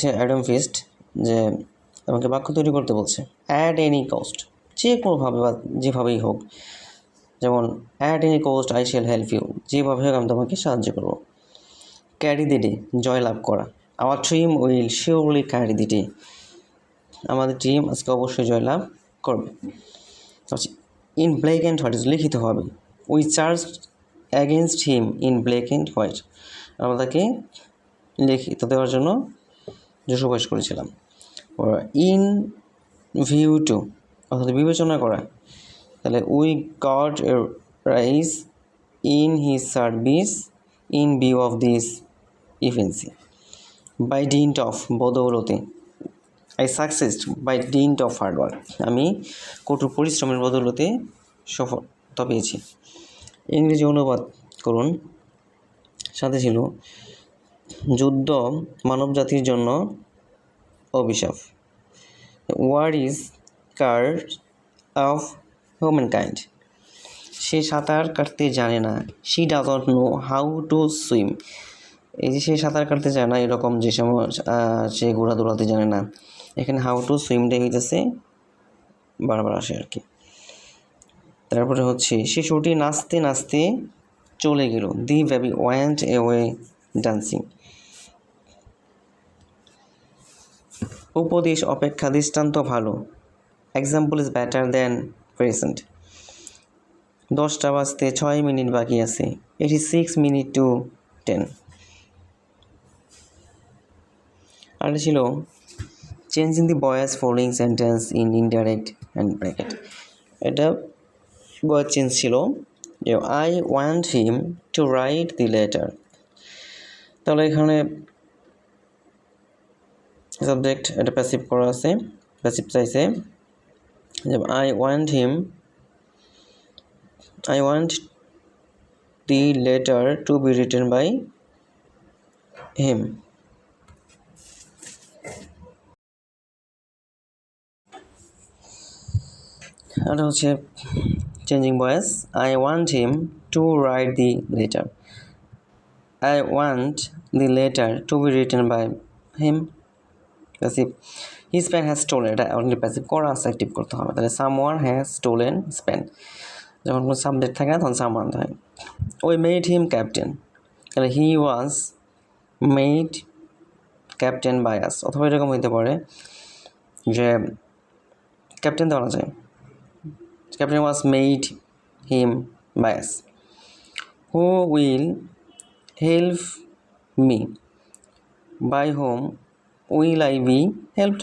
দিচ্ছে Adam feast যে আমাকে বাক্য তৈরি করতে বলছে অ্যাট এনি কস্ট, যে কোনোভাবে বা যেভাবেই হোক, যেমন at any cost I shall help you, যেভাবে হোক আমি তোমাকে সাহায্য করবো। ক্যারি দি ডে, জয়লাভ করা। Our team will surely carry the day, আমাদের টিম আজকে অবশ্যই জয়লাভ করবে। ইন ব্ল্যাক অ্যান্ড হোয়াইট, লিখিত হবে। We charge against him in black and white, আমরা তাকে লিখিত দেওয়ার জন্য সুপারিশ করেছিলাম। ইন ভিউ টু, অর্থাৎ বিবেচনা করা, তাহলে we got a rise in his service in view of this efficiency. By dint of, বদৌলতে। I succeeded by dint of hard work, আমি কঠোর পরিশ্রমের বদৌলতে সফলতা পেয়েছি। ইংরেজি অনুবাদ করুন। সাথে ছিল যুদ্ধ মানবজাতির জন্য অভিশাপ। War is curse of human kind, সে সাঁতার কাটতে জানে না। She doesn't know how to swim, এই যে সে সাঁতার কাটতে জানে না, এরকম যে সময় সে ঘোড়া দৌড়াতে জানে না, এখানে হাউ টু সুইমটাই হইতেছে বারবার আসে আর কি। তারপরে হচ্ছে শিশুটি নাচতে নাচতে চলে গেল। The baby went away dancing. উপদেশ অপেক্ষা দৃষ্টান্ত ভালো। Example is better than present. 10টা বাজতে 6 মিনিট বাকি আছে। It is 6 minute to 10। আর ছিল changing the voice following sentence in indirect and bracket. এটা বয়েজ চেঞ্জ ছিল যে I want him to write the letter, তাহলে এখানে সাবজেক্ট এটা প্যাসিভ করা আছে, প্যাসিভ চাইছে যে I want the letter to be written by him. এটা হচ্ছে changing voice. I want him to write the letter, I want the letter to be written by him. Passive. His pen has stolen, এটা already passive করা আছে, active করতে হবে। তাহলে someone has stolen his pen, যখন কোনো subject থাকে না তখন সামওয়ান হয়। উই মেড হিম ক্যাপ্টেন, তাহলে he was made captain by us, অথবা এরকম হইতে পারে যে ক্যাপ্টেন দেওয়া যায়, captain was made him by us. Who will help me, by whom will I be helped.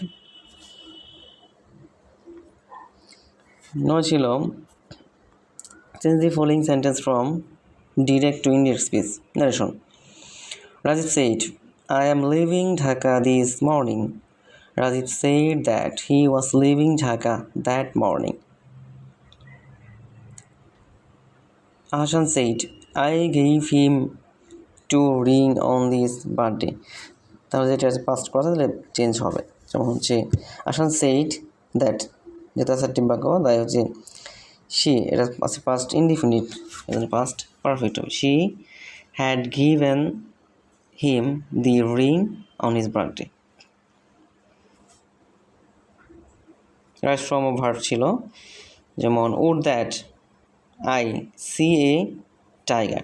ছিল change the following sentence from direct to indirect speech narration. Rajiv said, I am leaving Dhaka this morning. Rajiv said that he was leaving Dhaka that morning. Hassan said, I gave him to ring on this birthday. তাহলে যেটা past কথা তাহলে change হবে, যেমন হচ্ছে আসান said that, যেটা assertive বাক্য, তাই হচ্ছে শি, এটা আছে পাস্ট ইনডিফিনিট, এটা পাস্ট পারফেক্ট হবে। She had given him the ring on his birthday. Right from of verb ছিল, যেমন would that I see a tiger,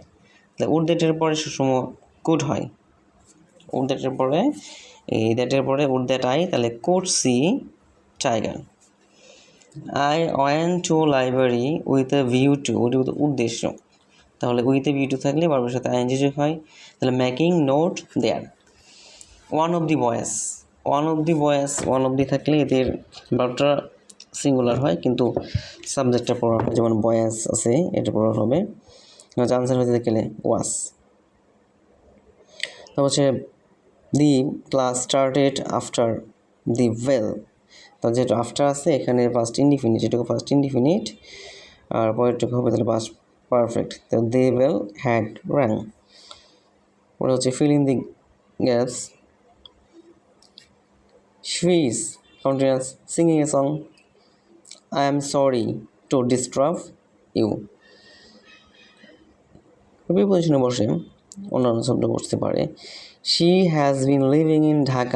তাহলে উড দ্যাটের পরে সুষম কুড হয়, উড দ্যাটের পরে এই দ্যাটের পরে উড দ্যাট আই, তাহলে could see tiger. I went to library with a view to, উদ্দেশ্য, তাহলে উইথ এ ভিউ টু থাকলে বারবার সাথে আইএনজি যোগ হয়, তাহলে making note there. One of the boys, one of দি থাকলে এদের ভার্বটা সিঙ্গুলার হয়, কিন্তু সাবজেক্টটা পড়ার হয়, যেমন বয়েস আছে এটা পড়ার হবে, আনসার হতে গেলে ওয়াস। তারপর হচ্ছে the class started after the well, তো যেহেতু আফটার আছে এখানে ফার্স্ট ইনডিফিনিট, এটুকু ফার্স্ট ইনডিফিনিট, আর পরেরটুকু হবে তাহলে পাস্ট পারফেক্ট। তো দে ওয়েল হ্যাড র্যাং। ওটা হচ্ছে fill in the gaps. She is continuous singing a song. I am sorry to disturb you. প্রিপোজিশনে বসে অন্যান্য শব্দ বসতে পারে। She has been living in Dhaka